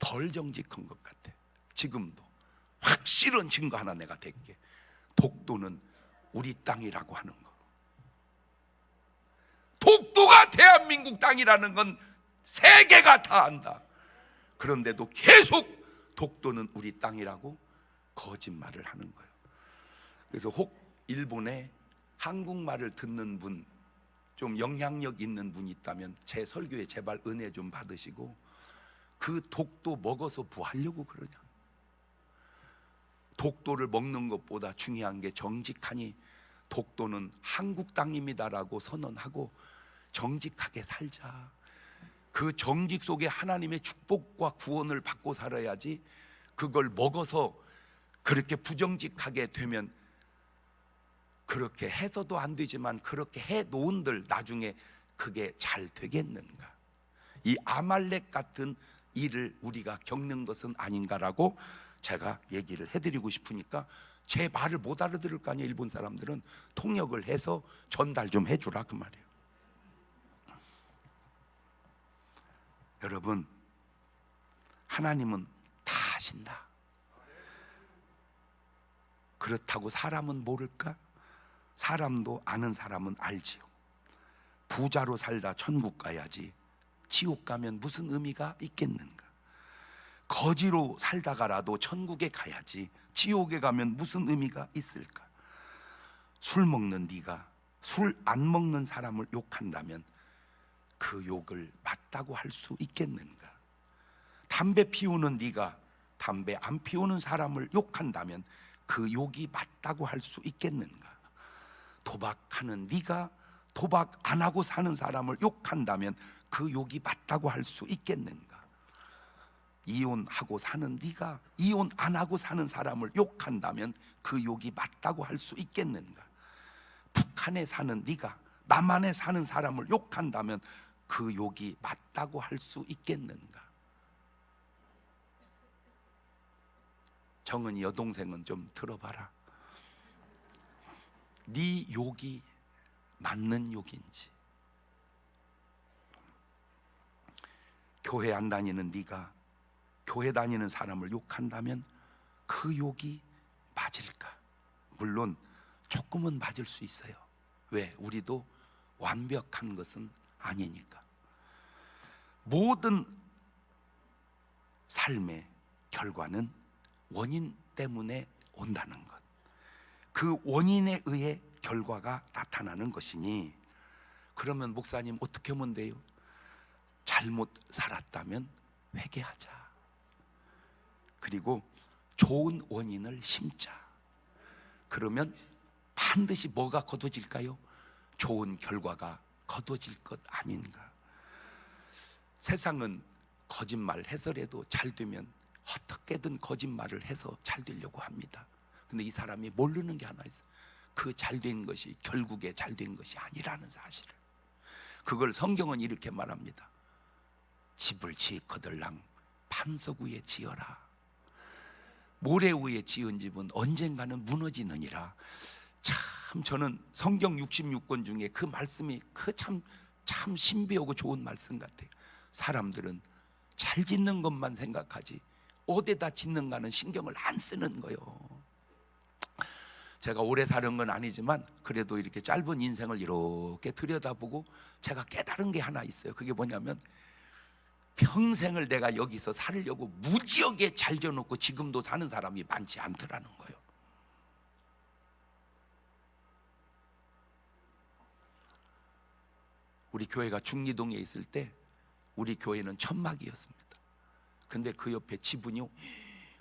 덜 정직한 것 같아. 지금도 확실한 증거 하나 내가 댈게. 독도는 우리 땅이라고 하는 거. 독도가 대한민국 땅이라는 건 세계가 다 안다. 그런데도 계속 독도는 우리 땅이라고 거짓말을 하는 거예요. 그래서 혹 일본에 한국말을 듣는 분, 좀 영향력 있는 분이 있다면 제 설교에 제발 은혜 좀 받으시고, 그 독도 먹어서 뭐 하려고 그러냐? 독도를 먹는 것보다 중요한 게 정직하니 독도는 한국 땅입니다라고 선언하고 정직하게 살자. 그 정직 속에 하나님의 축복과 구원을 받고 살아야지, 그걸 먹어서 그렇게 부정직하게 되면, 그렇게 해서도 안 되지만 그렇게 해 놓은들 나중에 그게 잘 되겠는가? 이 아말렉 같은 일을 우리가 겪는 것은 아닌가라고 제가 얘기를 해드리고 싶으니까, 제 말을 못 알아들을 거 아니에요. 일본 사람들은 통역을 해서 전달 좀 해주라 그 말이에요. 여러분, 하나님은 다 아신다. 그렇다고 사람은 모를까? 사람도 아는 사람은 알지요. 부자로 살다 천국 가야지 지옥 가면 무슨 의미가 있겠는가? 거지로 살다가라도 천국에 가야지 지옥에 가면 무슨 의미가 있을까? 술 먹는 네가 술 안 먹는 사람을 욕한다면 그 욕을 맞다고 할 수 있겠는가? 담배 피우는 네가 담배 안 피우는 사람을 욕한다면 그 욕이 맞다고 할 수 있겠는가? 도박하는 네가 도박 안 하고 사는 사람을 욕한다면 그 욕이 맞다고 할 수 있겠는가? 도박하는 네가 도박 안 하고 사는 사람을 욕한다면 그 욕이 맞다고 할 수 있겠는가? 그 욕이 맞다고 할 수 있겠는가? 이혼하고 사는 네가 이혼 안 하고 사는 사람을 욕한다면 그 욕이 맞다고 할 수 있겠는가? 북한에 사는 네가 남한에 사는 사람을 욕한다면 그 욕이 맞다고 할 수 있겠는가? 정은이 여동생은 좀 들어봐라. 네 욕이 맞는 욕인지. 교회 안 다니는 네가 교회 다니는 사람을 욕한다면 그 욕이 맞을까? 물론 조금은 맞을 수 있어요. 왜? 우리도 완벽한 것은 아니니까. 모든 삶의 결과는 원인 때문에 온다는 것, 그 원인에 의해 결과가 나타나는 것이니, 그러면 목사님 어떻게 하면 돼요? 잘못 살았다면 회개하자. 그리고 좋은 원인을 심자. 그러면 반드시 뭐가 거둬질까요? 좋은 결과가 거둬질 것 아닌가? 세상은 거짓말 해서라도 잘 되면 어떻게든 거짓말을 해서 잘 되려고 합니다. 근데 이 사람이 모르는 게 하나 있어요. 그 잘된 것이 결국에 잘된 것이 아니라는 사실을. 그걸 성경은 이렇게 말합니다. 집을 지거들랑 반석 위에 지어라. 모래 위에 지은 집은 언젠가는 무너지느니라. 참 저는 성경 66권 중에 그 말씀이 참 신비하고 좋은 말씀 같아요. 사람들은 잘 짓는 것만 생각하지 어디다 짓는가는 신경을 안 쓰는 거예요. 제가 오래 사는 건 아니지만 그래도 이렇게 짧은 인생을 이렇게 들여다보고 제가 깨달은 게 하나 있어요. 그게 뭐냐면, 평생을 내가 여기서 살려고 무지하게 잘 지어놓고 지금도 사는 사람이 많지 않더라는 거예요. 우리 교회가 중리동에 있을 때 우리 교회는 천막이었습니다. 근데 그 옆에 집은요,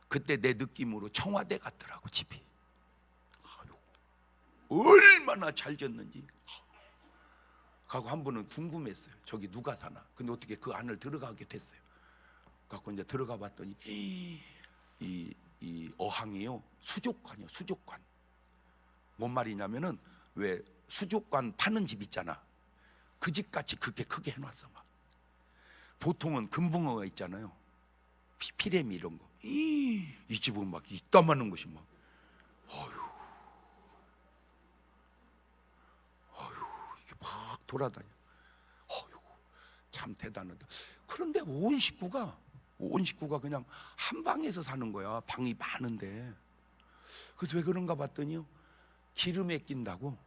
그때 내 느낌으로 청와대 같더라고 집이. 얼마나 잘 지었는지. 가고 한 번은 궁금했어요. 저기 누가 사나. 근데 어떻게 그 안을 들어가게 됐어요. 갖고 이제 들어가 봤더니 이 어항이요, 수족관이요, 수족관. 뭔 말이냐면은 왜 수족관 파는 집 있잖아. 그 집같이 그렇게 크게 해놨어. 막 보통은 금붕어가 있잖아요. 피레미 이런 거. 이 집은 막 이따만한 것이 막. 어휴, 이게 막 돌아다녀. 어휴, 참 대단하다. 그런데 온 식구가 그냥 한 방에서 사는 거야. 방이 많은데. 그래서 왜 그런가 봤더니요, 기름에 낀다고.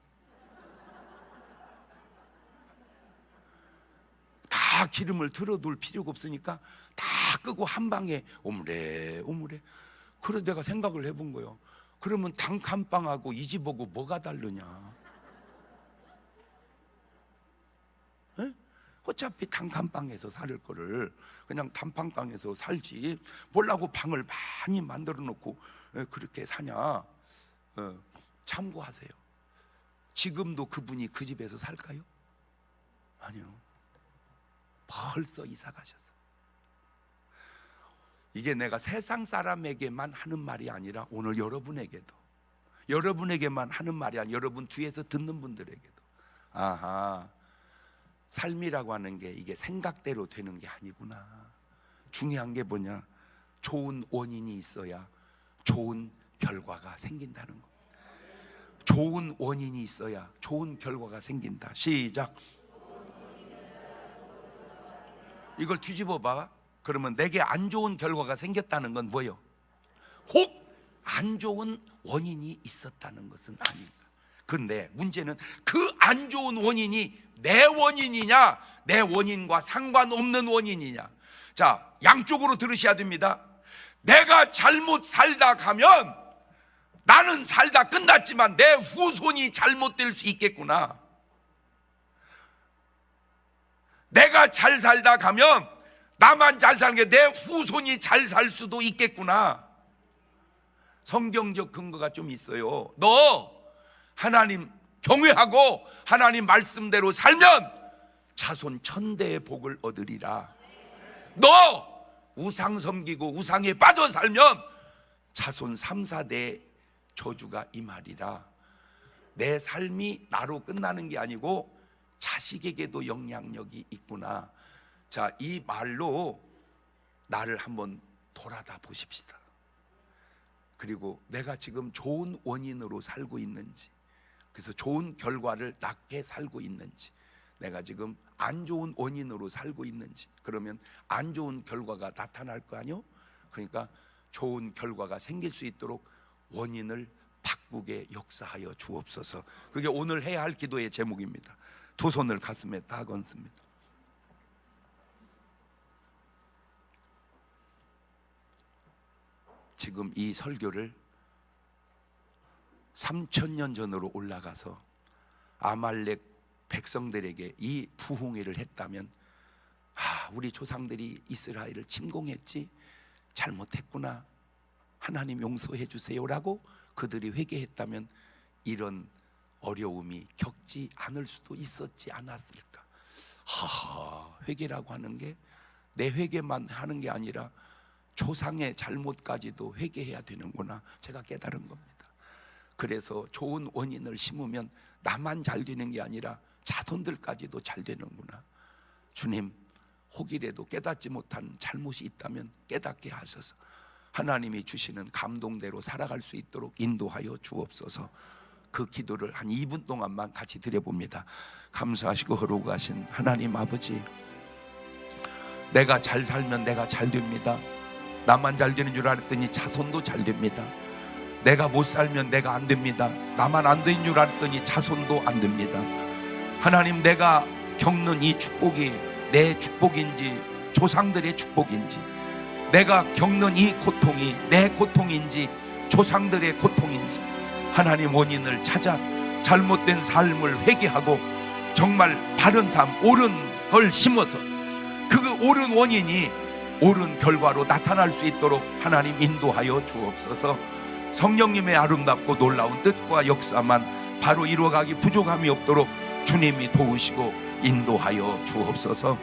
다 기름을 틀어둘 필요가 없으니까 다 끄고 한 방에 오므래. 그래서 내가 생각을 해본 거예요. 그러면 단칸방하고 이 집하고 뭐가 다르냐? 에? 어차피 단칸방에서 살 거를 그냥 단칸방에서 살지 뭐라고 방을 많이 만들어 놓고 그렇게 사냐? 참고하세요. 지금도 그분이 그 집에서 살까요? 아니요. 벌써 이사 가셨어. 이게 내가 세상 사람에게만 하는 말이 아니라 오늘 여러분에게만 하는 말이 아니라 여러분 뒤에서 듣는 분들에게도. 아하, 삶이라고 하는 게 이게 생각대로 되는 게 아니구나. 중요한 게 뭐냐? 좋은 원인이 있어야 좋은 결과가 생긴다는 겁니다. 좋은 원인이 있어야 좋은 결과가 생긴다. 시작. 이걸 뒤집어 봐. 그러면 내게 안 좋은 결과가 생겼다는 건 뭐예요? 혹 안 좋은 원인이 있었다는 것은 아닌가. 그런데 문제는 그 안 좋은 원인이 내 원인이냐, 내 원인과 상관없는 원인이냐. 자, 양쪽으로 들으셔야 됩니다. 내가 잘못 살다 가면 나는 살다 끝났지만 내 후손이 잘못될 수 있겠구나. 내가 잘 살다 가면 나만 잘 사는 게 내 후손이 잘 살 수도 있겠구나. 성경적 근거가 좀 있어요. 너 하나님 경외하고 하나님 말씀대로 살면 자손 천대의 복을 얻으리라. 너 우상 섬기고 우상에 빠져 살면 자손 3, 4대 저주가 임하리라. 내 삶이 나로 끝나는 게 아니고 자식에게도 영향력이 있구나. 자, 이 말로 나를 한번 돌아다 보십시다. 그리고 내가 지금 좋은 원인으로 살고 있는지, 그래서 좋은 결과를 낳게 살고 있는지, 내가 지금 안 좋은 원인으로 살고 있는지, 그러면 안 좋은 결과가 나타날 거 아니요? 그러니까 좋은 결과가 생길 수 있도록 원인을 바꾸게 역사하여 주옵소서. 그게 오늘 해야 할 기도의 제목입니다. 두 손을 가슴에 다 얹습니다. 지금 이 설교를 3000년 전으로 올라가서 아말렉 백성들에게 이 부흥회를 했다면, 우리 조상들이 이스라엘을 침공했지, 잘못했구나, 하나님 용서해 주세요라고 그들이 회개했다면 이런 어려움이 겪지 않을 수도 있었지 않았을까. 회개라고 하는 게 내 회개만 하는 게 아니라 조상의 잘못까지도 회개해야 되는구나, 제가 깨달은 겁니다. 그래서 좋은 원인을 심으면 나만 잘 되는 게 아니라 자손들까지도 잘 되는구나. 주님, 혹이라도 깨닫지 못한 잘못이 있다면 깨닫게 하셔서 하나님이 주시는 감동대로 살아갈 수 있도록 인도하여 주옵소서. 그 기도를 한 2분 동안만 같이 드려봅니다. 감사하시고 거룩하신 하나님 아버지, 내가 잘 살면 내가 잘 됩니다. 나만 잘 되는 줄 알았더니 자손도 잘 됩니다. 내가 못 살면 내가 안 됩니다. 나만 안 되는 줄 알았더니 자손도 안 됩니다. 하나님, 내가 겪는 이 축복이 내 축복인지 조상들의 축복인지, 내가 겪는 이 고통이 내 고통인지 조상들의 고통인지, 하나님 원인을 찾아 잘못된 삶을 회개하고 정말 바른 삶, 옳은 걸 심어서 그 옳은 원인이 옳은 결과로 나타날 수 있도록 하나님 인도하여 주옵소서. 성령님의 아름답고 놀라운 뜻과 역사만 바로 이루어가기 부족함이 없도록 주님이 도우시고 인도하여 주옵소서.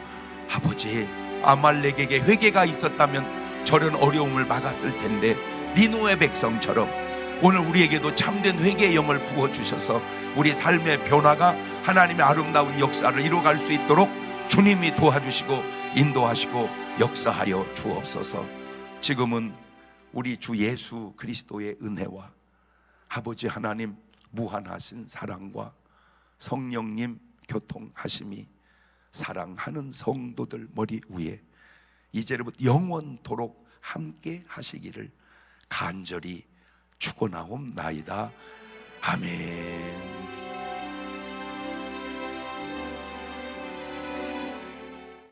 아버지, 아말렉에게 회개가 있었다면 저런 어려움을 막았을 텐데 니느웨 백성처럼 오늘 우리에게도 참된 회개의 영을 부어주셔서 우리 삶의 변화가 하나님의 아름다운 역사를 이루어갈 수 있도록 주님이 도와주시고 인도하시고 역사하여 주옵소서. 지금은 우리 주 예수 그리스도의 은혜와 아버지 하나님 무한하신 사랑과 성령님 교통하심이 사랑하는 성도들 머리 위에 이제부터 영원토록 함께 하시기를 간절히 축원하옵나이다. 아멘.